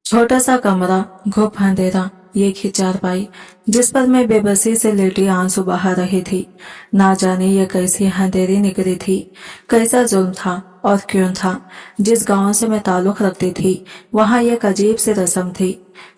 छोटा सा कमरा, घुप अंधेरा, एक ही चारपाई जिस पर मैं बेबसी से लेटी आंसू बहा रही थी। ना जाने ये कैसी अंधेरी निकली थी, कैसा जुल्म था और क्यों था। जिस गांव से मैं ताल्लुक रखती थी वहां एक अजीब सी रस्म थी।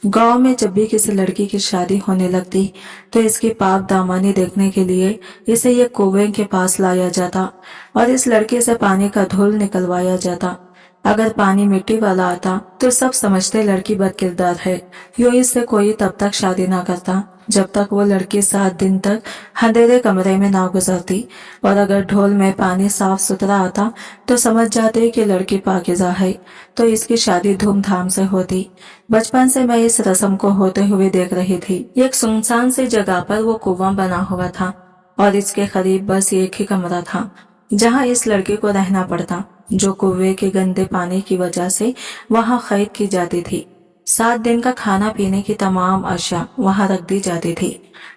गांव में जब भी किसी लड़की की शादी होने लगती तो इसकी पाक दामनी देखने के लिए इसे एक कुएं के पास लाया जाता और इस लड़के से पानी का धूल निकलवाया जाता। अगर पानी मिट्टी वाला आता तो सब समझते लड़की बदकिरदार है, यूं इससे कोई तब तक शादी ना करता जब तक वो लड़की 7 दिन तक अंधेरे कमरे में ना गुजरती। और अगर ढोल में पानी साफ सुथरा आता तो समझ जाते कि लड़की पाकीज़ा है, तो इसकी शादी धूमधाम से होती। बचपन से मैं इस रस्म को होते हुए देख रही थी। एक सुनसान सी जगह पर वो कुआं बना हुआ था और इसके करीब बस एक ही कमरा था जहाँ इस लड़की को रहना पड़ता, जो कुएं के गंदे पानी की वजह से वहां खरीद की जाती थी। 7 दिन का खाना पीने की तमाम अशिया वहां रख दी जाती थी।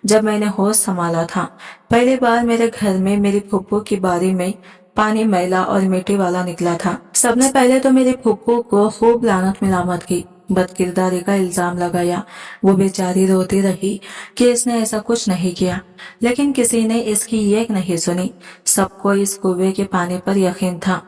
जब मैंने होश संभाला था, पहली बार मेरे घर में मेरी फुप्पू की बारी में पानी मैला और मिट्टी वाला निकला था। सबने पहले तो मेरी फुप्पू को खूब लानत मिलामत की, बदकिरदारी का इल्जाम लगाया। वो बेचारी रोती रही कि इसने ऐसा कुछ नहीं किया, लेकिन किसी ने इसकी एक नहीं सुनी। सबको इस कुएं के पानी पर यकीन था।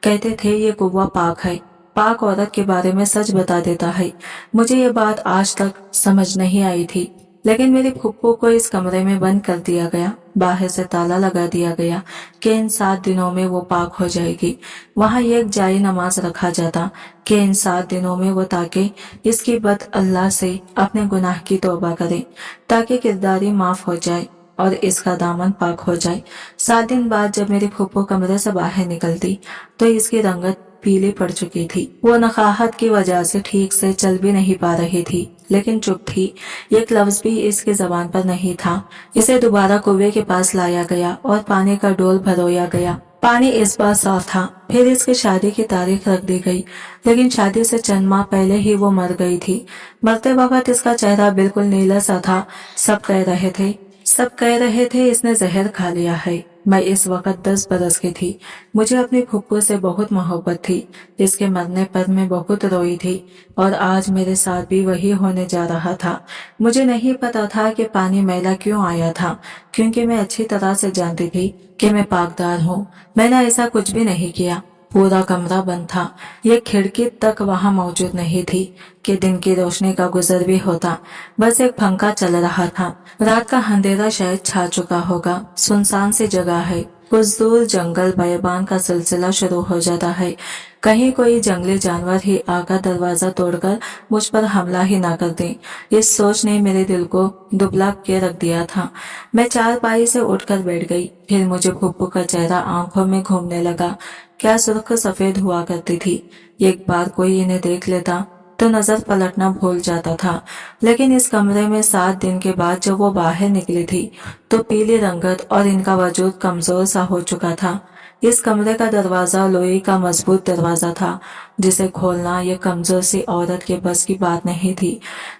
कहते थे ये कुआं पाक है, पाक औरत के बारे में सच बता देता है। मुझे ये बात आज तक समझ नहीं आई थी, लेकिन मेरी फुप्पू को इस कमरे में बंद कर दिया गया, बाहर से ताला लगा दिया गया कि इन 7 दिनों में वो पाक हो जाएगी। वहां एक जाई नमाज रखा जाता कि इन 7 दिनों में वो ताकि इसकी बद अल्लाह से अपने गुनाह की तौबा करे, ताकि किरदारी माफ हो जाए और इसका दामन पाक हो जाए। 7 दिन बाद जब मेरी फुप्पू कमरे से बाहर निकलती तो इसकी रंगत पीली पड़ चुकी थी। वो नकाहत की वजह से ठीक से चल भी नहीं पा रही थी, लेकिन चुप थी। एक लफ्ज भी इसकी जबान पर नहीं था। इसे दोबारा कुएं के पास लाया गया और पानी का डोल भरोया गया। पानी इस बार साफ था। फिर इसकी शादी की तारीख रख दी गई, लेकिन शादी से चंद माह पहले ही वो मर गई थी। मरते वक्त इसका चेहरा बिल्कुल नीला सा था। सब कह रहे थे इसने जहर खा लिया है। मैं इस वक्त 10 बरस की थी। मुझे अपनी फुप्पू से बहुत मोहब्बत थी। इसके मरने पर मैं बहुत रोई थी और आज मेरे साथ भी वही होने जा रहा था। मुझे नहीं पता था कि पानी मैला क्यों आया था, क्योंकि मैं अच्छी तरह से जानती थी कि मैं पाकदार हूँ। मैंने ऐसा कुछ भी नहीं किया। पूरा कमरा बंद था। ये खिड़की तक वहां मौजूद नहीं थी कि दिन की रोशनी का गुजर भी होता। बस एक पंखा चल रहा था। रात का अंधेरा शायद छा चुका होगा। सुनसान सी जगह है। कुछ दूर जंगल बयाबान का सिलसिला शुरू हो जाता है। कहीं कोई जंगली जानवर ही आकर दरवाजा तोड़कर मुझ पर हमला ही ना कर दे। इस सोच ने मेरे दिल को दुबला के रख दिया था। मैं चारपाई से उठकर बैठ गई। फिर मुझे फुप्पू का चेहरा आंखों में घूमने लगा। क्या सुर्ख सफेद हुआ करती थी। एक बार कोई इन्हें देख लेता तो नजर पलटना भूल जाता था, लेकिन इस कमरे में 7 दिन के बाद जब वो बाहर निकली थी तो पीली रंगत और इनका वजूद कमजोर सा हो चुका था। इस कमरे का दरवाजा लोहे का मजबूत दरवाजा था, जिसे खोलना ये कमजोर सी औरत के बस की बात नहीं थी।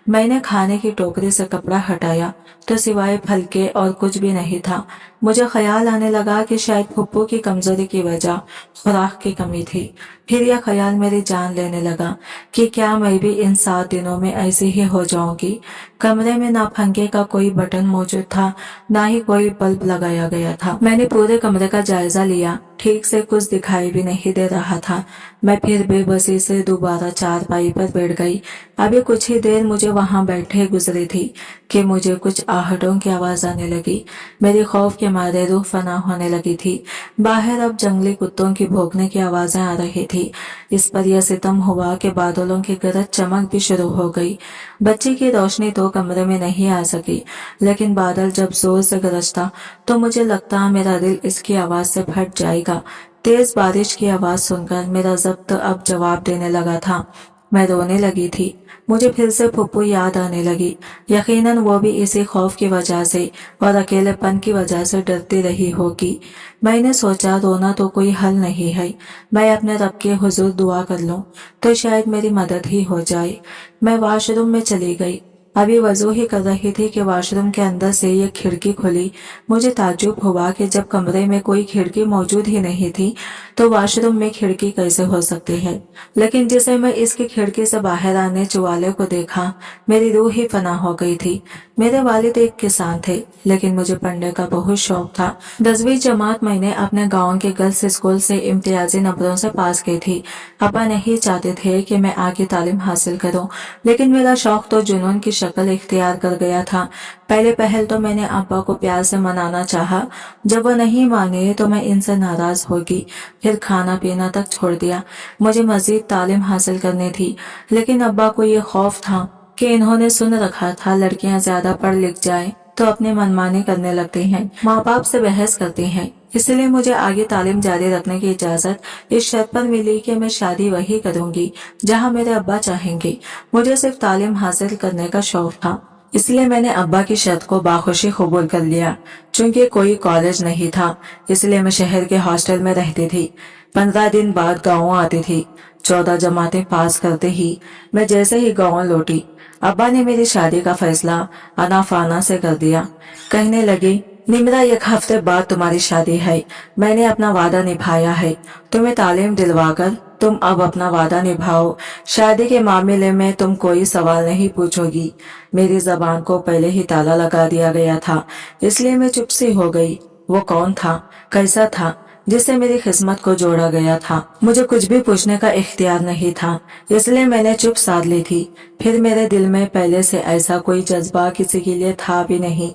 मैंने खाने की टोकरी से कपड़ा हटाया तो सिवाय फलके और कुछ भी नहीं था। मुझे ख्याल आने लगा कि शायद फुप्पू की कमजोरी की वजह खुराक की कमी थी। फिर यह ख्याल मेरी जान लेने लगा कि क्या मैं भी इन 7 दिनों में ऐसी ही हो जाऊंगी। कमरे में ना पंखे का कोई बटन मौजूद था, ना ही कोई बल्ब लगाया गया था। मैंने पूरे कमरे का जायजा लिया। ठीक से कुछ दिखाई भी नहीं दे रहा था। मैं फिर बेबसी से दोबारा चारपाई पर बैठ गई। अभी कुछ ही देर मुझे वहां बैठे गुजरी थी कि मुझे कुछ आहटों की आवाज आने लगी। मेरी खौफ के मारे रूह फना होने लगी थी। बाहर अब जंगली कुत्तों की भौंकने की आवाजें आ रही थी। इस पर यह सितम हुआ कि बादलों की गरज चमक भी शुरू हो गई। बच्ची की रोशनी तो कमरे में नहीं आ सकी, लेकिन बादल जब जोर से गरजता तो मुझे लगता मेरा दिल इसकी आवाज से फट जाएगा। तेज बारिश की आवाज सुनकर मेरा ज़ब्त अब जवाब देने लगा था। मैं रोने लगी थी। मुझे फिर से फुप्पू याद आने लगी। यकीनन वो भी इसी खौफ की वजह से और अकेलेपन की वजह से डरती रही होगी। मैंने सोचा रोना तो कोई हल नहीं है। मैं अपने रब के हुजूर दुआ कर लूं तो शायद मेरी मदद ही हो जाए। मैं वॉशरूम में चली गई। अभी वजू ही कर रही थी कि वॉशरूम के अंदर से ये खिड़की खुली। मुझे ताज्जुब हुआ कि जब कमरे में कोई खिड़की मौजूद ही नहीं थी तो वॉशरूम में खिड़की कैसे हो सकती है। लेकिन जिसे मैं इसकी खिड़की से बाहर आने वाले को देखा, मेरी रूह ही फना हो गई थी। मेरे वालिद एक किसान थे, लेकिन मुझे पढ़ने का बहुत शौक था। 10वीं जमात मैंने अपने गांव के गर्ल्स स्कूल से इम्तियाजी नंबरों से पास की थी। अब्बा नहीं चाहते थे कि मैं आगे तालीम हासिल करूं, लेकिन मेरा शौक तो जुनून की शक्ल इख्तियार कर गया था। पहले पहल तो मैंने अब्बा को प्यार से मनाना चाहा। जब वो नहीं माने तो मैं इनसे नाराज होगी। फिर खाना पीना तक छोड़ दिया। मुझे मजीद तालीम हासिल करनी थी, लेकिन अब्बा को ये खौफ था कि इन्होंने सुन रखा था लड़कियां ज्यादा पढ़ लिख जाए तो अपनी मनमानी करने लगती हैं, माँ बाप से बहस करती हैं। इसलिए मुझे आगे तालीम जारी रखने की इजाजत इस शर्त पर मिली कि मैं शादी वही करूंगी जहां मेरे अब्बा चाहेंगे। मुझे सिर्फ तालीम हासिल करने का शौक था, इसलिए मैंने अब्बा की शर्त को बाखुशी कबूल कर लिया। चूंकि कोई कॉलेज नहीं था, इसलिए मैं शहर के हॉस्टल में रहती थी। 15 दिन बाद गाँव आती थी। 14 जमातें पास करते ही मैं जैसे ही गाँव लौटी, अब्बा ने मेरी शादी का फैसला अनाफाना से कर दिया। कहने लगे, निम्रा, एक हफ्ते बाद तुम्हारी शादी है। मैंने अपना वादा निभाया है। तुम्हें तालीम दिलवाकर तुम अब अपना वादा निभाओ। शादी के मामले में तुम कोई सवाल नहीं पूछोगी। मेरी जबान को पहले ही ताला लगा दिया गया था, इसलिए मैं चुप सी हो गई। वो कौन था, कैसा था, जिससे मेरी किस्मत को जोड़ा गया था? मुझे कुछ भी पूछने का इख्तियार नहीं था, इसलिए मैंने चुप साध ली थी। फिर मेरे दिल में पहले से ऐसा कोई जज्बा किसी के लिए था भी नहीं,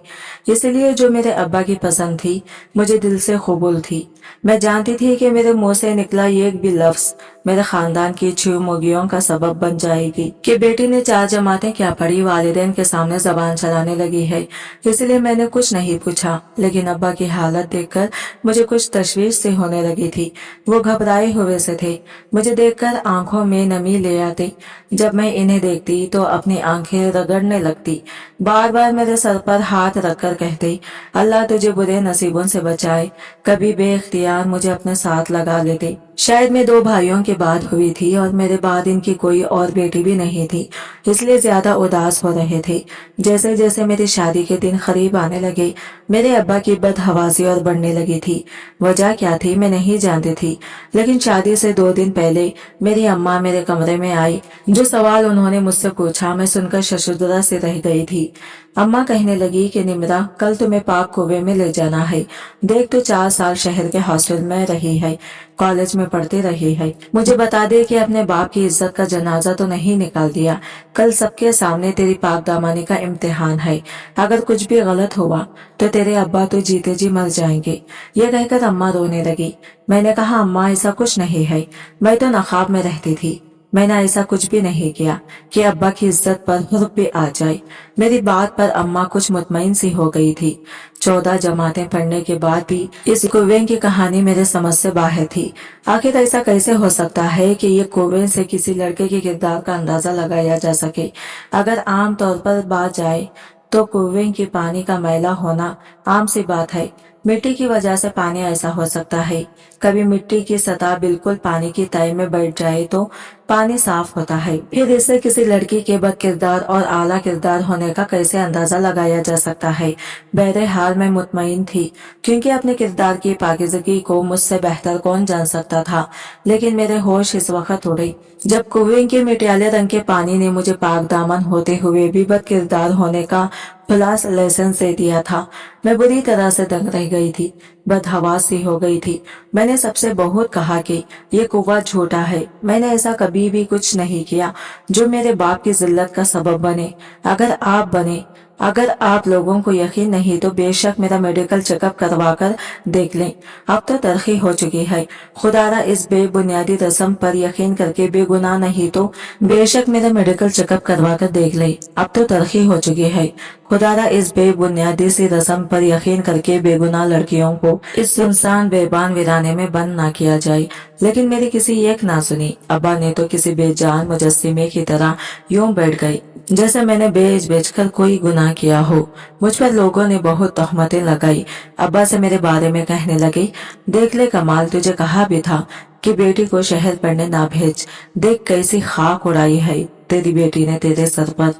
इसलिए जो मेरे अब्बा की पसंद थी मुझे दिल से कबूल थी। मैं जानती थी कि मेरे मुंह से निकला एक भी लफ्ज मेरे खानदान की छुमुगियों का सबब बन जाएगी कि बेटी ने 4 जमातें क्या पढ़ी, वालिदैन के सामने जबान चलाने लगी है। इसलिए मैंने कुछ नहीं पूछा, लेकिन अब्बा की हालत देखकर मुझे कुछ तशवीश से होने लगी थी। वो घबराए हुए से थे। मुझे देखकर आंखों में नमी ले आती। जब मैं इन्हें देखती तो अपनी आंखें रगड़ने लगती। बार बार मेरे सर पर हाथ रखकर कहते, अल्लाह तुझे बुरे नसीबों से बचाए। कभी बेख्तियार मुझे अपने साथ लगा लेते। शायद मैं 2 भाइयों के बाद हुई थी और मेरे बाद इनकी कोई और बेटी भी नहीं थी, इसलिए ज्यादा उदास हो रहे थे। जैसे जैसे मेरी शादी के दिन करीब आने लगे, मेरे अब्बा की बदहवासी और बढ़ने लगी थी। वजह क्या थी मैं नहीं जानती थी, लेकिन शादी से 2 दिन पहले मेरी अम्मा मेरे कमरे में आई। जो सवाल उन्होंने मुझसे पूछा मैं सुनकर शशुदरा से रह गई थी। अम्मा कहने लगी कि निम्रा, कल तुम्हें पाक कुएं में ले जाना है। देख, तो 4 साल शहर के हॉस्टल में रही है, कॉलेज में पढ़ती रही है। मुझे बता दे कि अपने बाप की इज्जत का जनाजा तो नहीं निकाल दिया। कल सबके सामने तेरी पाक दामानी का इम्तिहान है। अगर कुछ भी गलत हुआ तो तेरे अब्बा तो जीते जी मर जाएंगे। ये कहकर अम्मा रोने लगी। मैंने कहा, अम्मा ऐसा कुछ नहीं है, मैं तो नकाब में रहती थी। मैंने ऐसा कुछ भी नहीं किया कि अब्बा की इज्जत पर हुर्फ भी आ जाए। मेरी बात पर अम्मा कुछ मुतमईन सी हो गई थी। 14 जमातें पढ़ने के बाद भी इस कुएं की कहानी मेरे समझ से बाहर थी। आखिर ऐसा कैसे हो सकता है कि ये कुएं से किसी लड़के के किरदार का अंदाजा लगाया जा सके? अगर आम तौर पर बात जाए तो कुएं के पानी का मैला होना आम सी बात है। मिट्टी की वजह से पानी ऐसा हो सकता है। कभी मिट्टी की सतह बिल्कुल पानी की तय में बैठ जाए तो पानी साफ होता है। फिर इससे किसी लड़की के बद किरदार और आला किरदार होने का कैसे अंदाजा लगाया जा सकता है? बहरहाल मैं मुतमईन थी, क्योंकि अपने किरदार की पाकीज़गी को मुझसे बेहतर कौन जान सकता था। लेकिन मेरे होश इस वक्त उड़े जब कुएं के मिटियाले रंग के पानी ने मुझे पाक दामन होते हुए भी बद किरदार होने का खुलास लाइसेंस दे दिया था। मैं बुरी तरह से दंग रह गई थी, बदहवास सी हो गई थी। मैंने सबसे बहुत कहा कि ये कुआं झूठा है। मैंने ऐसा कभी भी कुछ नहीं किया जो मेरे बाप की जिल्लत का सबब बने। अगर आप लोगों को यकीन नहीं तो बेशक मेरा मेडिकल चेकअप करवा कर देख लें। अब तो तरक्की हो चुकी है। खुदारा इस बेबुनियादी रस्म पर यकीन करके बेगुनाह नहीं तो बेशक मेरा मेडिकल चेकअप करवा कर देख लें। अब तो तरक्की हो चुकी है। खुदारा इस बेबुनियादी सी रस्म पर यकीन करके बेगुनाह लड़कियों को इस सुनसान बेबान वीराने में बंद ना किया जाए। लेकिन मेरी किसी एक ना सुनी। अब्बा ने तो किसी बेजान मुजस्सिमे की तरह यूं बैठ गई जैसे मैंने बेच बेच कर कोई गुनाह किया हो। मुझ पर लोगों ने बहुत तोहमतें लगाई। अब्बा से मेरे बारे में कहने लगे, देख ले कमाल, तुझे कहा भी था कि बेटी को शहर पढ़ने ना भेज। देख कैसी खाक उड़ाई है तेरी बेटी ने तेरे सर पर।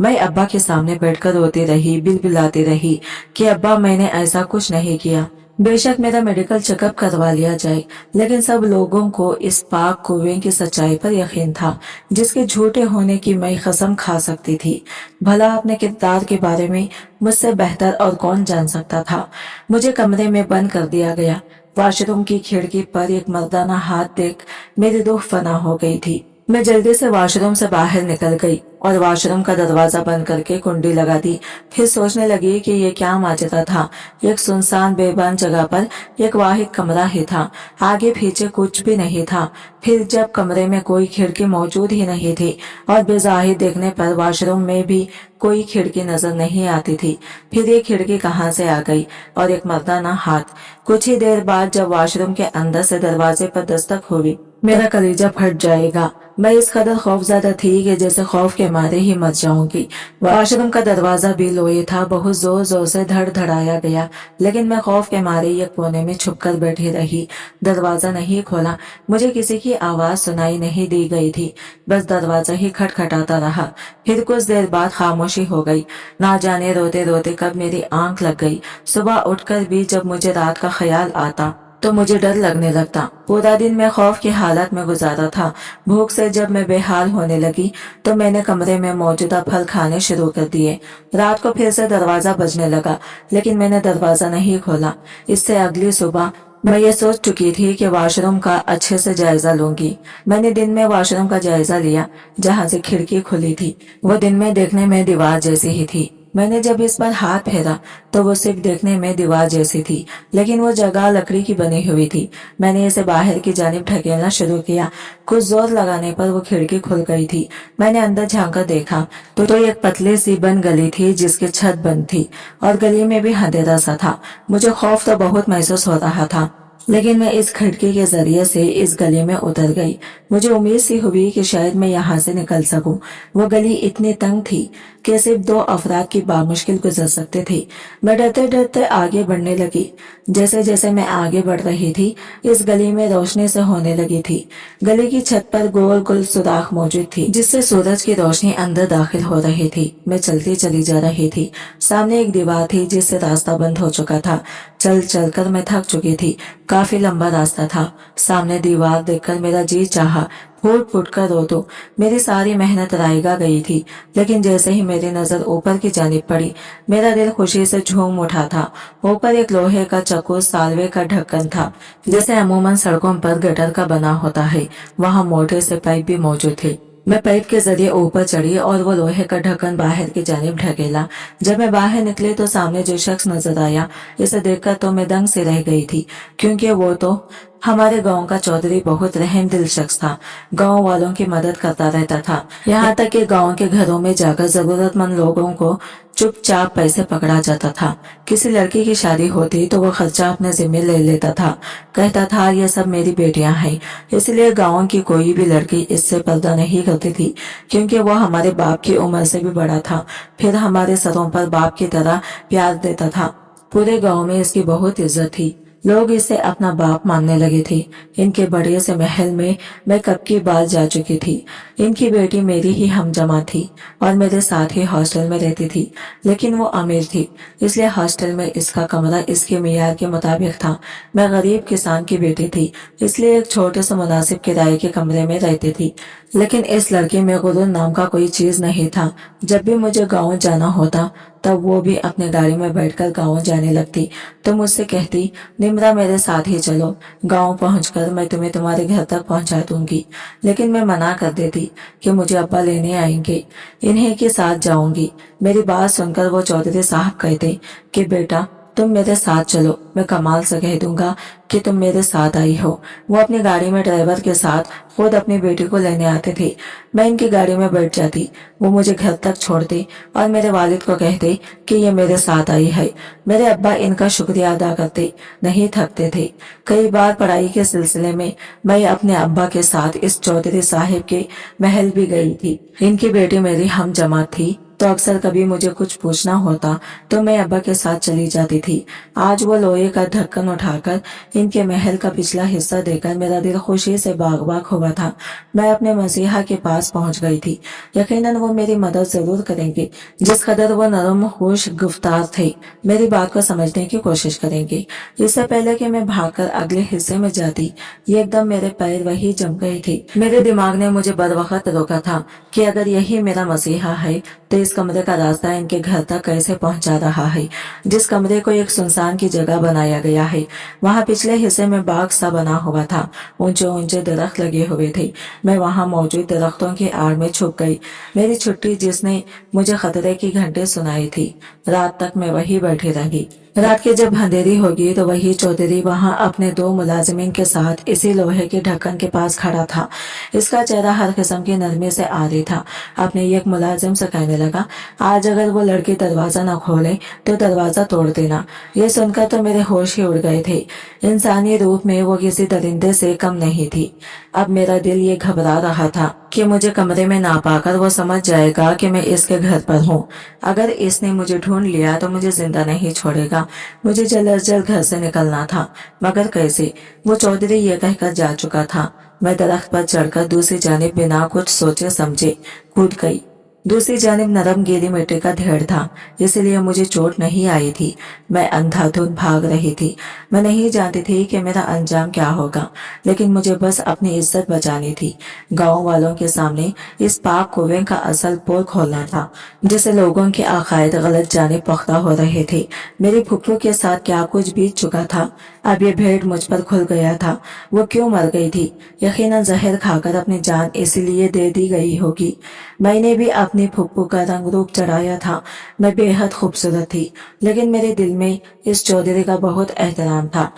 मैं अब्बा के सामने बैठकर रोती रही, बिलबिलाती रही कि अब्बा मैंने ऐसा कुछ नहीं किया। बेशक मेरा मेडिकल चेकअप करवा लिया जाए, लेकिन सब लोगों को इस पाक कुएं की सच्चाई पर यकीन था जिसके झूठे होने की मैं कसम खा सकती थी। भला अपने किरदार के बारे में मुझसे बेहतर और कौन जान सकता था। मुझे कमरे में बंद कर दिया गया। वॉशरूम की खिड़की पर एक मर्दाना हाथ देख मेरी रूह फना हो गई थी। मैं जल्दी से वॉशरूम से बाहर निकल गई और वॉशरूम का दरवाजा बंद करके कुंडी लगा दी। फिर सोचने लगी कि ये क्या माजरा था। एक सुनसान बेबान जगह पर एक वाहिद कमरा ही था, आगे पीछे कुछ भी नहीं था। फिर जब कमरे में कोई खिड़की मौजूद ही नहीं थी और बेजाहिर देखने पर वॉशरूम में भी कोई खिड़की नजर नहीं आती थी, फिर ये खिड़की कहाँ से आ गई और एक मर्दाना हाथ। कुछ ही देर बाद जब वॉशरूम के अंदर से दरवाजे पर दस्तक हुई, मेरा कलेजा फट जाएगा। मैं इस कदर खौफजदा थी कि जैसे खौफ के मारे ही मर जाऊंगी। वॉशरूम का दरवाजा भी लोहे था, बहुत जोर जोर से धड़धड़ाया गया, लेकिन मैं खौफ के मारे एक कोने में छुपकर बैठी रही। दरवाजा नहीं खोला, मुझे किसी की आवाज सुनाई नहीं दी गई थी, बस दरवाजा ही खटखटाता रहा। फिर कुछ देर बाद खामोशी हो गई। ना जाने रोते रोते कब मेरी आंख लग गई। सुबह उठकर भी जब मुझे रात का ख्याल आता तो मुझे डर लगने लगता। पूरा दिन मैं खौफ की हालत में गुजारा था। भूख से जब मैं बेहाल होने लगी तो मैंने कमरे में मौजूदा फल खाने शुरू कर दिए। रात को फिर से दरवाजा बजने लगा, लेकिन मैंने दरवाजा नहीं खोला। इससे अगली सुबह मैं ये सोच चुकी थी कि वॉशरूम का अच्छे से जायजा लूंगी। मैंने दिन में वॉशरूम का जायजा लिया जहाँ से खिड़की खुली थी। वो दिन में देखने में दीवार जैसी ही थी। मैंने जब इस पर हाथ फेरा तो वो सिर्फ देखने में दीवार जैसी थी, लेकिन वो जगह लकड़ी की बनी हुई थी। मैंने इसे बाहर की जानिब ढकेलना शुरू किया। कुछ जोर लगाने पर वो खिड़की खुल गई थी। मैंने अंदर झांकर देखा तो एक पतली सी बंद गली थी जिसकी छत बंद थी और गली में भी अंधेरा सा था। मुझे खौफ तो बहुत महसूस हो रहा था, लेकिन मैं इस खिड़की के जरिए से इस गली में उतर गई। मुझे उम्मीद सी हुई कि शायद मैं यहाँ से निकल सकूं। वो गली इतनी तंग थी कि सिर्फ दो अफराद की बामुश्किल गुजर सकते थे। मैं डरते डरते आगे बढ़ने लगी। जैसे जैसे मैं आगे बढ़ रही थी, इस गली में रोशनी से होने लगी थी। गली की छत पर गोल गोल सुराख मौजूद थी जिससे सूरज की रोशनी अंदर दाखिल हो रही थी। मैं चलती चली जा रही थी। सामने एक दीवार थी जिससे रास्ता बंद हो चुका था। चल चल कर मैं थक चुकी थी। काफी लंबा रास्ता था। सामने दीवार देखकर मेरा जी चाहा फूट फूट कर रो दूं। मेरी सारी मेहनत रायगा गई थी, लेकिन जैसे ही मेरी नजर ऊपर की जानिब पड़ी, मेरा दिल खुशी से झूम उठा था। ऊपर एक लोहे का चक्कू सालवे का ढक्कन था, जैसे अमूमन सड़कों पर गटर का बना होता है। वहाँ मोटे से पाइप भी मौजूद थे। मैं पाइप के जरिए ऊपर चढ़ी और वो लोहे का ढक्कन बाहर की जानिब ढकेला। जब मैं बाहर निकली तो सामने जो शख्स नजर आया, इसे देखकर तो मैं दंग से रह गई थी, क्योंकि वो तो हमारे गांव का चौधरी बहुत रहमदिल शख्स था। गांव वालों की मदद करता रहता था, यहाँ तक कि गांव के घरों में जाकर जरूरतमंद लोगों को चुपचाप पैसे पकड़ा जाता था। किसी लड़की की शादी होती तो वो खर्चा अपने जिम्मे ले लेता था। कहता था ये सब मेरी बेटियां हैं, इसलिए गांव की कोई भी लड़की इससे पर्दा नहीं करती थी, क्योंकि वो हमारे बाप की उम्र से भी बड़ा था। फिर हमारे सरों पर बाप की तरह प्यार देता था। पूरे गांव में इसकी बहुत इज्जत थी। लोग इसे अपना बाप मानने लगे थे। इनके बड़े से महल में मैं कब की बात जा चुकी थी। इनकी बेटी मेरी ही हमजमा थी और मेरे साथ ही हॉस्टल में रहती थी, लेकिन वो अमीर थी, इसलिए हॉस्टल में इसका कमरा इसके मियार के मुताबिक था। मैं गरीब किसान की बेटी थी, इसलिए एक छोटे से मुनासिब किराए के कमरे में रहती थी। लेकिन इस लड़के में गुरूर नाम का कोई चीज नहीं था। जब भी मुझे गाँव जाना होता तब वो भी अपने गाड़ी में बैठकर गाँव जाने लगती तो मुझसे कहती, निम्रा मेरे साथ ही चलो, गाँव पहुंचकर मैं तुम्हें तुम्हारे घर तक पहुंचा दूंगी। लेकिन मैं मना कर देती कि मुझे अब्बा लेने आएंगे, इन्हीं के साथ जाऊंगी। मेरी बात सुनकर वो चौधरी साहब कहते कि बेटा तुम मेरे साथ चलो, मैं कमाल से कह दूंगा कि तुम मेरे साथ आई हो। वो अपनी गाड़ी में ड्राइवर के साथ खुद अपनी बेटी को लेने आते थे। मैं इनकी गाड़ी में बैठ जाती, वो मुझे घर तक छोड़ते और मेरे वालिद को कहते कि ये मेरे साथ आई है। मेरे अब्बा इनका शुक्रिया अदा करते नहीं थकते थे। कई बार पढ़ाई के सिलसिले में मैं अपने अब्बा के साथ इस चौधरी साहिब के महल भी गई थी। इनकी बेटी मेरी हम जमात थी, तो अक्सर कभी मुझे कुछ पूछना होता तो मैं अब्बा के साथ चली जाती थी। आज वो लोहे का ढक्कन उठाकर इनके महल का पिछला हिस्सा देकर मेरा दिल खुशी से बाग बाग हुआ था। मैं अपने मसीहा के पास पहुंच गई थी। यकीनन वो मेरी मदद जरूर करेंगे। जिस कदर वो नरम खुश गुफ्तार थे, मेरी बात को समझने की कोशिश करेंगे। इससे पहले कि मैं भागकर अगले हिस्से में जाती, ये एकदम मेरे पैर वही जम गए थे। मेरे दिमाग ने मुझे बरवक्त रोका था कि अगर यही मेरा मसीहा है तो इस कमरे का रास्ता इनके घर तक कैसे पहुंचा रहा है। जिस कमरे को एक सुनसान की जगह बनाया गया है, वहां पिछले हिस्से में बाग सा बना हुआ था। ऊंचे ऊंचे दरख्त लगे हुए थे। मैं वहां मौजूद दरख्तों की आड़ में छुप गई। मेरी छुट्टी जिसने मुझे खतरे की घंटे सुनाई थी, रात तक मैं वही बैठी रही। रात की जब अंधेरी होगी तो वही चौधरी वहां अपने 2 मुलाजिमीन के साथ इसी लोहे के ढक्कन के पास खड़ा था। इसका चेहरा हर किस्म की नरमी से आरी था। अपने एक मुलाजिम से कहने लगा, आज अगर वो लड़की दरवाजा न खोले तो दरवाजा तोड़ देना। ये सुनकर तो मेरे होश ही उड़ गए थे। इंसानी रूप में वो किसी दरिंदे से कम नहीं थी। अब मेरा दिल ये घबरा रहा था कि मुझे कमरे में ना पाकर वो समझ जाएगा कि मैं इसके घर पर हूँ। अगर इसने मुझे ढूंढ लिया तो मुझे जिंदा नहीं छोड़ेगा। मुझे जल्द अज जल्द घर से निकलना था, मगर कैसे? वो चौधरी ये कहकर जा चुका था। मैं दरख्त पर चढ़कर दूसरी जानिब बिना कुछ सोचे समझे कूद गई। दूसरी जानिब नरम गीली मिट्टी का ढेर था, इसलिए मुझे चोट नहीं आई थी। मैं अंधाधुंध भाग रही थी। मैं नहीं जानती थी कि मेरा अंजाम क्या होगा, लेकिन मुझे बस अपनी इज्जत बचानी थी। गांव वालों के सामने इस पाक कुएं का असल पोल खोलना था, जिसे लोगों के अकायद गलत जाने पुख्ता हो रहे थे। मेरी फुफ्फू के साथ क्या कुछ बीत चुका था। अब ये भेद मुझ पर खुल गया था। वो क्यों मर गई थी? यकीनन जहर खाकर अपनी जान इसलिए दे दी गई होगी। मैंने भी अपनी फुप्पू का रंग रूप चढ़ाया था। मैं बेहद खूबसूरत थी, लेकिन मेरे दिल में इस चौधरी का बहुत एहतराम था।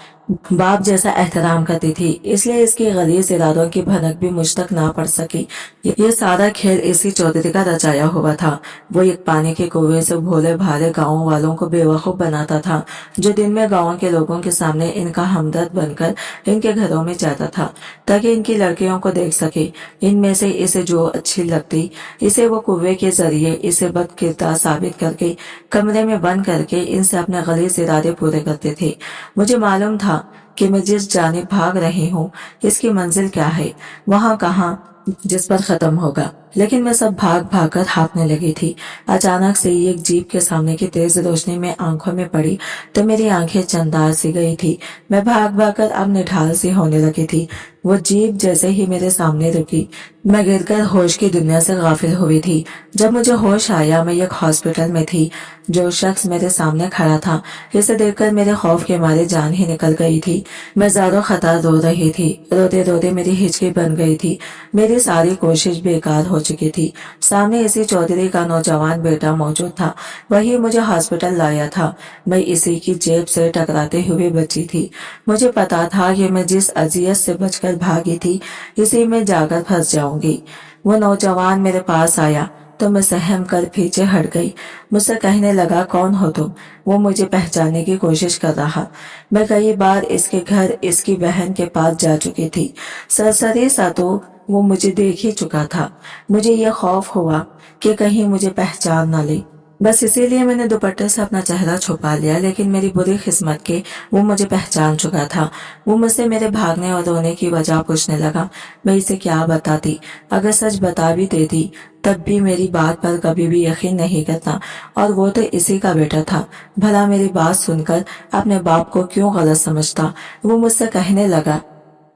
बाप जैसा एहतराम करती थी, इसलिए इसकी गलीज इरादों की भनक भी मुझ तक ना पड़ सकी। ये सारा खेल इसी चौधरी का रचाया हुआ था। वो एक पानी के कुएं से भोले भाले गाँव वालों को बेवकूफ बनाता था, जो दिन में गाँव के लोगों के सामने इनका हमदर्द बनकर इनके घरों में जाता था, ताकि इनकी लड़कियों को देख सके। इनमें से इसे जो अच्छी लगती, इसे वो कुएं के जरिए इसे बदकिरदार साबित करके कमरे में बंद करके इनसे अपने गलीज इरादे पूरे करते थे। मुझे मालूम था कि मैं जिस जानिब भाग रही हूँ, इसकी मंजिल क्या है, वहाँ कहाँ जिस पर खत्म होगा। लेकिन मैं सब भाग भाग कर हाँफने लगी थी। अचानक से एक जीप के सामने की तेज रोशनी में आंखों में पड़ी तो मेरी आंखें चंदार सी गई थी। मैं भाग भाग कर अब निढाल सी होने लगी थी। वो जीप जैसे ही मेरे सामने रुकी, मैं गिरकर होश की दुनिया से गाफिल हुई थी। जब मुझे होश आया, मैं एक हॉस्पिटल में थी। जो शख्स मेरे सामने खड़ा था, इसे देखकर मेरे खौफ के मारे जान ही निकल गई थी। मैं ज़ारो खतर रो रही थी। रोते रोते मेरी हिचकी बन गई थी। मेरी सारी कोशिश बेकार हो चुकी थी। सामने इसी चौधरी का नौजवान बेटा मौजूद था। वही मुझे हॉस्पिटल लाया था। मैं इसी की जेब से टकराते हुए बची थी। मुझे पता था कि मैं जिस अजियत से बचकर भागी थी, इसी में जाकर फंस जाऊंगी। वो नौजवान मेरे पास आया तो मैं सहम कर पीछे हट गई। मुझसे कहने लगा, कौन हो तुम? वो मुझे पहचानने की कोशिश कर रहा। मैं कई बार इसके घर, इसकी बहन के पास जा चुकी थी। सरसरी सा तो वो मुझे देख ही चुका था। मुझे यह खौफ हुआ कि कहीं मुझे पहचान न ले। बस इसीलिए मैंने दुपट्टे से अपना चेहरा छुपा लिया, लेकिन मेरी बुरी किस्मत के वो मुझे पहचान चुका था। वो मुझसे मेरे भागने और रोने की वजह पूछने लगा। मैं इसे क्या बताती? अगर सच बता भी देती तब भी मेरी बात पर कभी भी यकीन नहीं करता, और वो तो इसी का बेटा था। भला मेरी बात सुनकर अपने बाप को क्यों गलत समझता? वो मुझसे कहने लगा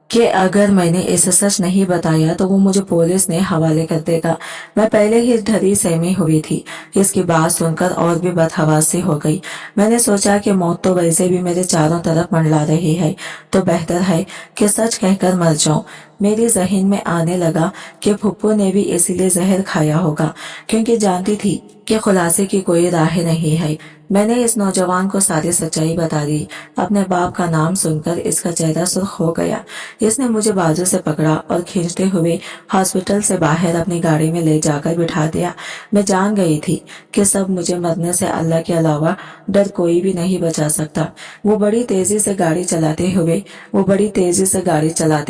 कि अगर मैंने इसे सच नहीं बताया तो वो मुझे पुलिस ने हवाले कर देगा। मैं पहले ही डरी सहमी हुई थी। इसकी बात सुनकर और भी बदहवासी हो गई। मैंने सोचा कि मौत तो वैसे भी मेरे चारों तरफ मंडला रही है, तो बेहतर है कि सच कहकर मर जाऊं। मेरी जहन में आने लगा कि फुप्पू ने भी इसीलिए जहर खाया होगा, क्योंकि जानती थी कि खुलासे की कोई राह नहीं है। میں نے اس नौजवान को सारी सच्चाई बता दी। अपने बाप का नाम सुनकर इसका चेहरा सुर्ख हो गया। इसने मुझे बाजू से पकड़ा और खींचते हुए हॉस्पिटल से बाहर अपनी गाड़ी में ले जाकर बिठा दिया। मैं जान गई थी कि सब मुझे मरने से अल्लाह के अलावा डर कोई भी नहीं बचा सकता। वो बड़ी तेजी से गाड़ी चलाते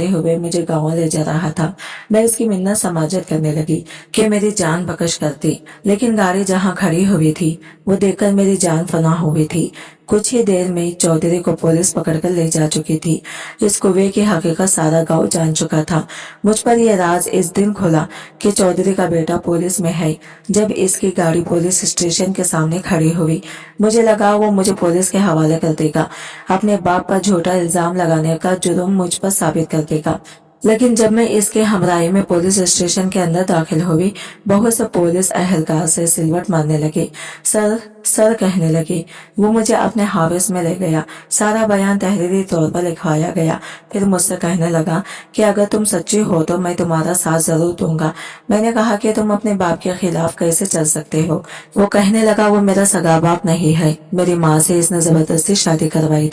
हुए मुझे गाँव ले जा रहा था। मैं इसकी मिन्नत समाजत करने लगी कि मेरी जान बख्श करती, लेकिन गाड़ी जहाँ खड़ी हुई थी वो देखकर मेरी जान फना हुई थी। कुछ ही देर में चौधरी को पुलिस पकड़कर ले जा चुकी थी। इस कुएं की हकीकत सारा गांव जान चुका था। मुझ पर यह राज इस दिन खुला कि चौधरी का बेटा पुलिस में है। जब इसकी गाड़ी पुलिस स्टेशन के सामने खड़ी हुई, मुझे लगा वो मुझे पुलिस के हवाले कर देगा, अपने बाप पर झूठा इल्जाम लगाने का जुर्म मुझ पर साबित कर देगा। लेकिन जब मैं इसके हमराही में पुलिस स्टेशन के अंदर दाखिल हुई, बहुत से पुलिस अहलकार से सिलवट मारने लगे, सर कहने लगे। वो मुझे अपने हाविस में ले गया। सारा बयान तहरीरी तौर पर लिखवाया गया। फिर मुझसे कहने लगा कि अगर तुम सच्ची हो तो मैं तुम्हारा साथ जरूर दूंगा। मैंने कहा कि तुम अपने बाप के खिलाफ कैसे चल सकते हो। वो कहने लगा वो मेरा सगा बाप नहीं है, मेरी माँ से इसने जबरदस्ती शादी करवाई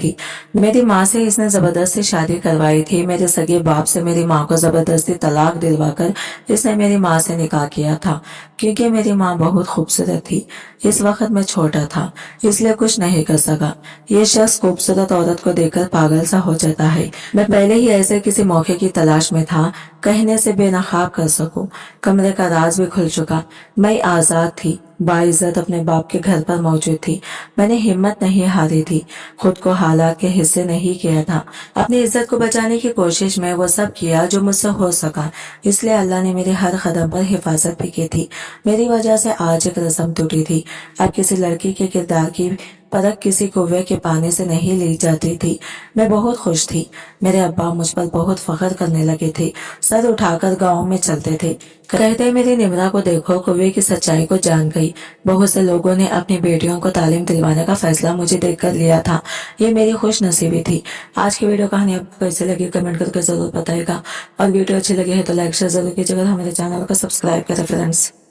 थी। मेरे सगे बाप से मेरी माँ को जबरदस्ती तलाक दिलवाकर इसने मेरी माँ से निकाह किया था, क्योंकि मेरी माँ बहुत खूबसूरत थी। इस वक्त मैं छोटा था, इसलिए कुछ नहीं कर सका। ये शख्स खूबसूरत औरत को देखकर पागल सा हो जाता है। मैं पहले ही ऐसे किसी मौके की तलाश में था, कहने से बेनकाब कर सकूं। कमरे का राज भी खुल चुका। मैं आजाद थी, बाइज्जत अपने बाप के घर पर मौजूद थी। मैंने हिम्मत नहीं हारी थी, खुद को हालात के हिस्से नहीं किया था। अपनी इज्जत को बचाने की कोशिश में वो सब किया जो मुझसे हो सका। इसलिए अल्लाह ने मेरे हर कदम पर हिफाजत भी की थी। मेरी वजह से आज एक रस्म टूटी थी। अब किसी लड़की के किरदार की परख किसी कुएं के पानी से नहीं ली जाती थी। मैं बहुत खुश थी। मेरे अब्बा मुझ पर बहुत फख्र करने लगे थे। सर उठाकर गांव में चलते थे, कहते मेरी निमरा को देखो, कुएं की सच्चाई को जान गई। बहुत से लोगों ने अपनी बेटियों को तालीम दिलवाने का फैसला मुझे देखकर लिया था। ये मेरी खुश नसीबी थी। आज की वीडियो कहानी आपको कैसे लगी कमेंट करके जरूर बताएगा, और वीडियो अच्छी लगी है तो लाइक शेयर जरूर कीजिएगा। हमारे चैनल को सब्सक्राइब करें फ्रेंड्स।